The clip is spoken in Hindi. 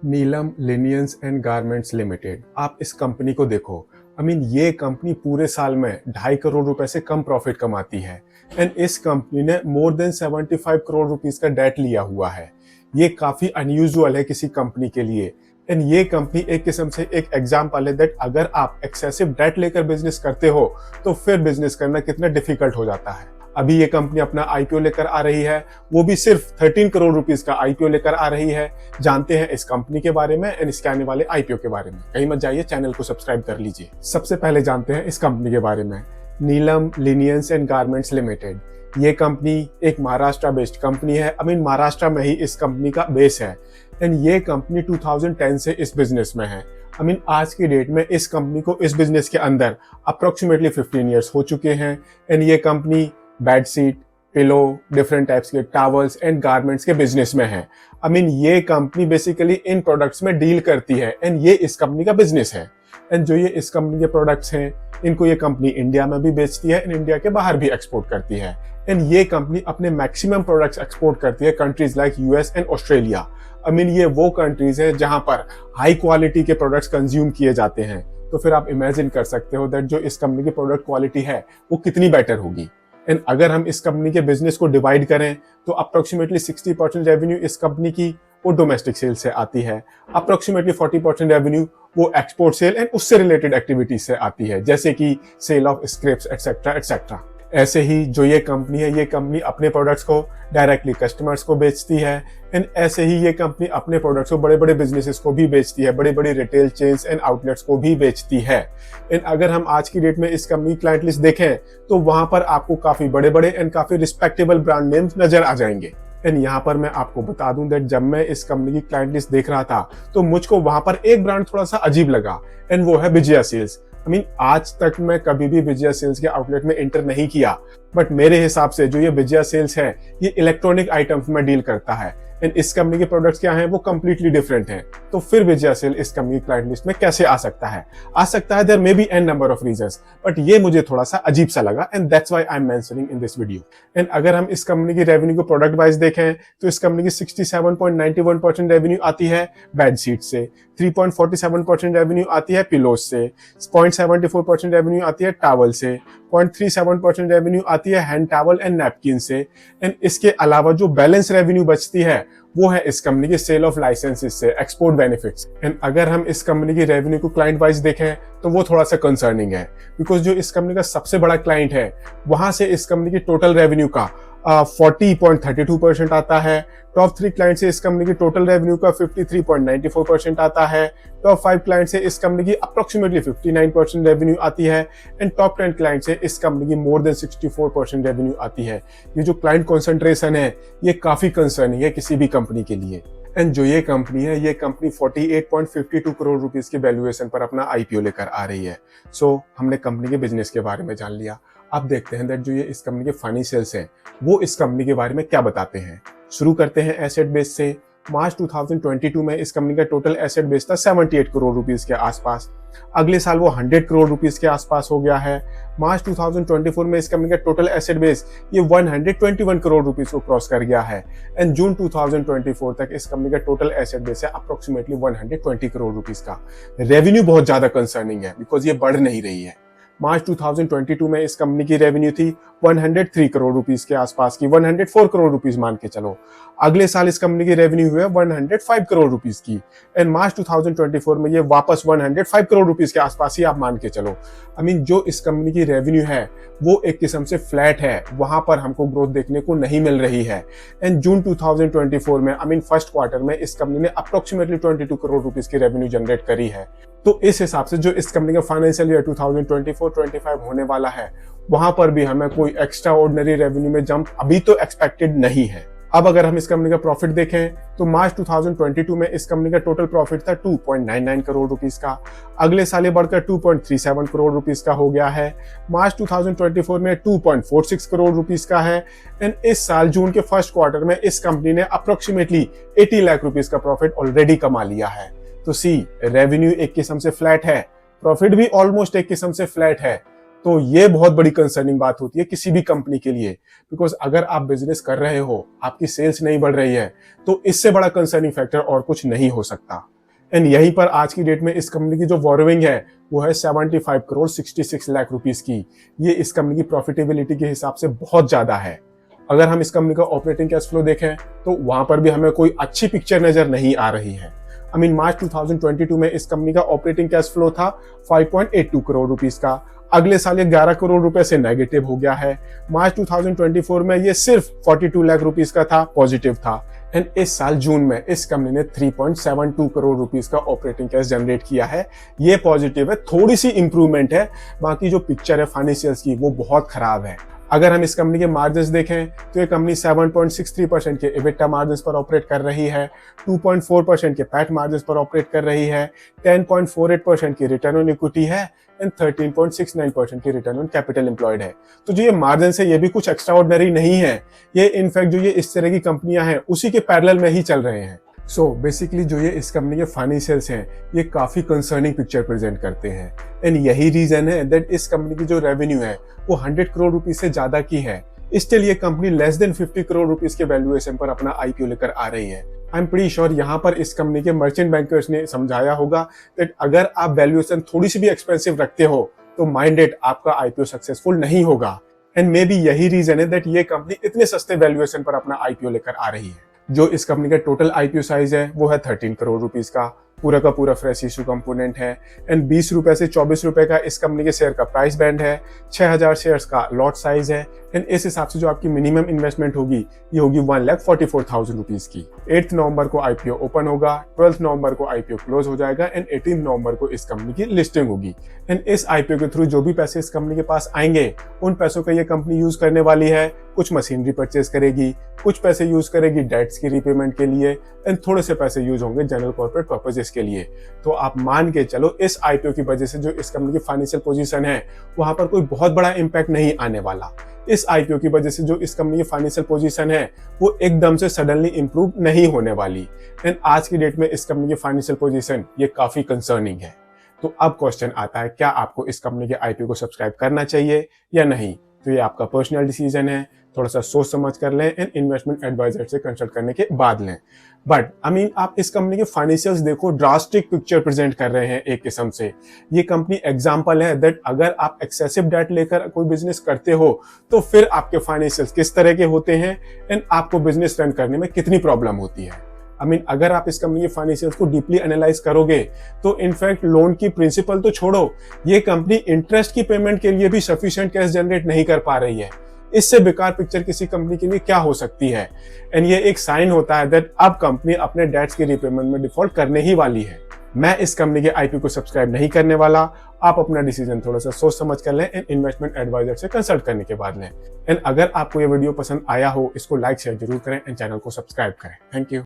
Neelam linens and garments limited. आप इस कंपनी को देखो। ये कंपनी पूरे साल में 2.5 करोड़ रुपए से कम प्रॉफिट कमाती है एंड इस कंपनी ने मोर देन 75 करोड़ रुपीस का डेट लिया हुआ है। ये काफी अनयूजुअल है किसी कंपनी के लिए एंड ये कंपनी एक किस्म से एक एग्जाम्पल है दैट अगर आप एक्सेसिव डेट लेकर बिजनेस करते हो तो फिर बिजनेस करना कितना डिफिकल्ट हो जाता है। अभी ये कंपनी अपना आईपीओ लेकर आ रही है, वो भी सिर्फ 13 करोड़ रुपीस का आईपीओ लेकर आ रही है। जानते हैं इस कंपनी के बारे में एंड इसके आने वाले आईपीओ के बारे में। कहीं मत जाइए, चैनल को सब्सक्राइब कर लीजिए। सबसे पहले जानते हैं इस कंपनी के बारे में। नीलम लिनियंस एंड गारमेंट्स लिमिटेड, ये कंपनी एक महाराष्ट्र बेस्ड कंपनी है। महाराष्ट्र में ही इस कंपनी का बेस है एंड ये कंपनी 2010 से इस बिजनेस में है। आज की डेट में इस कंपनी को इस बिजनेस के अंदर अप्रोक्सीमेटली 15 ईयर्स हो चुके हैं एंड ये company bedsheet, pillow, different types के टॉवल्स एंड गारमेंट्स के बिजनेस में है। ये कंपनी बेसिकली इन प्रोडक्ट्स में डील करती है एंड ये इस कंपनी का बिजनेस है। एंड जो ये इस कंपनी के प्रोडक्ट्स हैं, इनको ये कंपनी इंडिया में भी बेचती है एंड इंडिया के बाहर भी एक्सपोर्ट करती है। एंड ये कंपनी अपने मैक्सिमम प्रोडक्ट्स एक्सपोर्ट करती है countries like US and Australia. ये वो कंट्रीज है जहां पर हाई क्वालिटी के प्रोडक्ट्स कंज्यूम किए जाते हैं। तो फिर आप इमेजिन कर सकते हो दैट जो इस कंपनी की प्रोडक्ट क्वालिटी है वो कितनी बेटर होगी। एंड अगर हम इस कंपनी के बिजनेस को डिवाइड करें तो अप्रोक्सीमेटली 60% रेवेन्यू इस कंपनी की वो डोमेस्टिक सेल से आती है। अप्रोक्सीमेटली 40% रेवेन्यू वो एक्सपोर्ट सेल एंड उससे रिलेटेड एक्टिविटीज से आती है, जैसे कि sale of scripts etcetera etcetera. ऐसे ही जो ये कंपनी अपने प्रोडक्ट्स को डायरेक्टली कस्टमर्स को बेचती है एंड ऐसे ही ये कंपनी अपने प्रोडक्ट्स को बड़े बड़े बिजनेसेस को भी बेचती है, बड़े बड़े रिटेल चेन्स एंड आउटलेट्स को भी बेचती है। एंड अगर हम आज की डेट में इस कंपनी क्लाइंट लिस्ट देखें तो वहां पर आपको काफी बड़े बड़े एंड काफी रिस्पेक्टेबल ब्रांड नेम्स नजर आ जाएंगे। एंड यहाँ पर मैं आपको बता दूं दैट जब मैं इस कंपनी की क्लाइंट लिस्ट देख रहा था तो मुझको वहां पर एक ब्रांड थोड़ा सा अजीब लगा एंड वो है विजया सेल्स। आज तक मैं कभी भी विजया सेल्स के आउटलेट में एंटर नहीं किया, बट मेरे हिसाब से जो ये विजया सेल्स है ये इलेक्ट्रॉनिक आइटम्स में डील करता है एंड इस कंपनी के प्रोडक्ट्स क्या हैं वो कंप्लीटली डिफरेंट हैं। तो फिर विजया सेल इस कंपनी की क्लाइंट लिस्ट में कैसे आ सकता है? There may be an number of reasons, but ये मुझे थोड़ा सा अजीब सा लगा and that's why I am mentioning in this video. And अगर हम इस कंपनी की रेवेन्यू को प्रोडक्ट वाइज देखें तो इस कंपनी की 67.91% रेवेन्यू आती है बेडशीट से, 3.47% रेवेन्यू आती है पिलोज से, 0.74% रेवेन्यू आती है टॉवल से, 0.37% रेवेन्यू आती है हैंड टॉवल एंड नैपकिन से। एंड इसके अलावा जो बैलेंस रेवेन्यू बचती है वो है इस कंपनी की सेल ऑफ लाइसेंसेस से, एक्सपोर्ट बेनिफिट्स। एंड अगर हम इस कंपनी की रेवेन्यू को क्लाइंट वाइज देखें तो वो थोड़ा सा कंसर्निंग है, बिकॉज जो इस कंपनी का सबसे बड़ा क्लाइंट है वहां से इस कंपनी की टोटल रेवेन्यू का 40.32% आता है। टॉप 3 क्लाइंट से इस कंपनी की टोटल रेवेन्यू का 53.94% आता है। टॉप 5 क्लाइंट से इस कंपनी की अप्रोक्सीमेटली 59% रेवेन्यू आती है एंड टॉप 10 क्लाइंट से इस कंपनी की मोर देन 64% रेवेन्यू आती है। ये जो क्लाइंट कॉन्सेंट्रेशन है ये काफी कंसर्निंग है किसी भी कंपनी के लिए। एंड जो ये कंपनी है, ये कंपनी 48.52 करोड़ रुपीस की वैल्यूएशन पर अपना आईपीओ लेकर आ रही है। सो हमने कंपनी के बिजनेस के बारे में जान लिया। अब देखते हैं दैट जो ये इस कंपनी के फाइनेंशियल्स हैं वो इस कंपनी के बारे में क्या बताते हैं। शुरू करते हैं एसेट बेस से। मार्च 2022 में इस कंपनी का टोटल एसेट बेस था 78 करोड़ रुपीस के आसपास। अगले साल वो 100 करोड़ रुपीस के आसपास हो गया है। मार्च 2024 में इस कंपनी का टोटल एसेट बेस ये 121 करोड़ रुपीस को क्रॉस कर गया है एंड जून 2024 तक इस कंपनी का टोटल एसेट बेस है अप्रोक्सीमेटली 120 करोड़ रुपीस का। रेवेन्यू बहुत ज्यादा कंसर्निंग है बिकॉज ये बढ़ नहीं रही है। मार्च 2022 में इस कंपनी की रेवेन्यू थी 103 करोड़ रुपीस के आसपास की, 104 करोड़ रुपीस मान के चलो। अगले साल इस कंपनी की रेवेन्यू हुई है 105 करोड़ रुपीस की एंड मार्च 2024 में ये वापस 105 करोड़ रुपीस के आसपास ही आप मान के चलो। जो इस कंपनी की रेवेन्यू है वो एक किस्म से फ्लैट है, वहां पर हमको ग्रोथ देखने को नहीं मिल रही है। एंड जून 2024 में फर्स्ट क्वार्टर में इस कंपनी ने अप्रोक्सीमेटली 22 करोड़ रुपीस की रेवेन्यू जनरेट करी है। तो इस हिसाब से जो इस कंपनी का फाइनेंशियल ईयर 2024-25 होने वाला है वहां पर भी हमें कोई एक्स्ट्रा ऑर्डिनरी रेवेन्यू में जंप अभी तो एक्सपेक्टेड नहीं है। अब अगर हम इस कंपनी का प्रॉफिट देखें तो मार्च 2022 में इस कंपनी का टोटल प्रॉफिट था 2.99 करोड़ रुपीस का। अगले साल बढ़कर 2.37 करोड़ रुपीस का हो गया है। मार्च 2024 में 2.46 करोड़ रुपीस का है एंड इस साल जून के फर्स्ट क्वार्टर में इस कंपनी ने अप्रोक्सीमेटली 80 लाख रुपीस का प्रॉफिट ऑलरेडी कमा लिया है। तो रेवेन्यू एक किस्म से फ्लैट है, प्रॉफिट भी ऑलमोस्ट एक किस्म से फ्लैट है। तो ये बहुत बड़ी कंसर्निंग बात होती है किसी भी कंपनी के लिए, बिकॉज अगर आप बिजनेस कर रहे हो, आपकी सेल्स नहीं बढ़ रही है, तो इससे बड़ा कंसर्निंग फैक्टर और कुछ नहीं हो सकता। एंड यहीं पर आज की डेट में इस कंपनी की जो बोरोइंग है वो है 75 करोड़ 66 लाख रुपीस की। ये इस कंपनी की प्रॉफिटेबिलिटी के हिसाब से बहुत ज्यादा है। अगर हम इस कंपनी का ऑपरेटिंग कैश फ्लो देखें तो वहां पर भी हमें कोई अच्छी पिक्चर नजर नहीं आ रही है। मार्च 2022 में इस कंपनी का ऑपरेटिंग कैश फ्लो था 5.82 करोड़ रुपीस का। अगले साल ये 11 करोड़ रुपए से नेगेटिव हो गया है। मार्च 2024 में ये सिर्फ 42 लाख रुपीस का था, पॉजिटिव था। एंड इस साल जून में इस कंपनी ने 3.72 करोड़ रुपीस का ऑपरेटिंग कैश जनरेट किया है। ये पॉजिटिव है, थोड़ी सी इंप्रूवमेंट है। बाकी जो पिक्चर है फाइनेंशियल्स की वो बहुत खराब है। अगर हम इस कंपनी के मार्जिन्स देखें तो ये कंपनी 7.63% के एबिटा मार्जिन्स पर ऑपरेट कर रही है, 2.4% के पैट मार्जिन्स पर ऑपरेट कर रही है, 10.48% की रिटर्न ऑन इक्विटी है एंड 13.69% की रिटर्न ऑन कैपिटल एम्प्लॉयड है। तो जो ये मार्जिन है ये भी कुछ एक्स्ट्रा ऑर्डिनरी नहीं है। ये इनफैक्ट जो ये इस तरह की कंपनियां हैं उसी के पैरेलल में ही चल रहे हैं। सो बेसिकली जो ये इस कंपनी के फाइनेंशियल्स हैं ये काफी कंसर्निंग पिक्चर प्रेजेंट करते हैं। एंड यही रीजन है दैट इस कंपनी की जो रेवेन्यू है वो 100 करोड़ रुपीस से ज्यादा की है। स्टिल ये company less than 50 crore rupees के वैल्यूएशन पर अपना आईपीओ लेकर आ रही है। आई एम प्रीटी श्योर यहाँ पर इस कंपनी के मर्चेंट बैंकर्स ने समझाया होगा दैट अगर आप वैल्यूएशन थोड़ी सी भी एक्सपेंसिव रखते हो तो माइंडेड आपका आईपीओ सक्सेसफुल नहीं होगा। एंड मे बी यही रीजन है दैट ये कंपनी इतने सस्ते वैल्यूएशन पर अपना आईपीओ लेकर आ रही है। जो इस कंपनी का टोटल आईपीओ साइज है वो है 13 करोड़ रुपीस का पूरा फ्रेश इशू कंपोनेंट है। एंड 20 रुपए से 24 रुपए का इस कंपनी के शेयर का प्राइस बैंड है। 6000 शेयर्स का लॉट साइज है। एंड इस हिसाब से जो आपकी मिनिमम इन्वेस्टमेंट होगी ये होगी 1,44,000 रुपीज की। 8 नवंबर को आईपीओ ओपन होगा, 12 नवंबर को आईपीओ क्लोज हो जाएगा एंड 18 नवंबर को इस कंपनी की लिस्टिंग होगी। एंड इस आईपीओ के थ्रू जो भी पैसे इस कंपनी के पास आएंगे उन पैसों का ये कंपनी यूज करने वाली है। कुछ मशीनरी परचेज करेगी, कुछ पैसे यूज करेगी डेट्स की रीपेमेंट के लिए एंड थोड़े से पैसे यूज होंगे जनरल कॉर्पोरेट पर्पजेस के लिए। तो आप मान के चलो इस आईपीओ की वजह से जो इस कंपनी की फाइनेंशियल पोजीशन है वहां पर कोई बहुत बड़ा इंपैक्ट नहीं आने वाला। इस आईपीओ की वजह से जो इस कंपनी की फाइनेंशियल पोजीशन है वो एकदम से सडनली इंप्रूव नहीं होने वाली। एंड आज की डेट में इस कंपनी की फाइनेंशियल पोजीशन ये काफी कंसर्निंग है। तो अब क्वेश्चन आता है क्या आपको इस कंपनी के आईपीओ को सब्सक्राइब करना चाहिए या नहीं। तो ये आपका पर्सनल डिसीजन है, थोड़ा सा सोच समझ कर लें एंड इन्वेस्टमेंट एडवाइजर से कंसल्ट करने के बाद लें। बट आप इस कंपनी के फाइनेंशियल्स देखो, ड्रास्टिक पिक्चर प्रेजेंट कर रहे हैं एक किस्म से। ये कंपनी एग्जांपल है दैट अगर आप एक्सेसिव डेट लेकर कोई बिजनेस करते हो तो फिर आपके फाइनेंशियल्स किस तरह के होते हैं एंड आपको बिजनेस रन करने में कितनी प्रॉब्लम होती है। अगर आप इस कंपनी के फाइनेंशियल्स को डीपली एनालाइज करोगे तो इनफैक्ट लोन की प्रिंसिपल तो छोड़ो, ये कंपनी इंटरेस्ट की पेमेंट के लिए भी सफिशिएंट कैश जनरेट नहीं कर पा रही है। इससे बेकार पिक्चर किसी कंपनी के लिए क्या हो सकती है। एंड ये एक साइन होता है दैट अब कंपनी अपने डेट्स की रीपेमेंट में डिफॉल्ट करने ही वाली है। मैं इस कंपनी के आईपीओ को सब्सक्राइब नहीं करने वाला। आप अपना डिसीजन थोड़ा सा सोच समझ कर लें एंड इन्वेस्टमेंट एडवाइजर से कंसल्ट करने के बाद लें। एंड अगर आपको ये वीडियो पसंद आया हो इसको लाइक शेयर जरूर करें एंड चैनल को सब्सक्राइब करें। Thank you.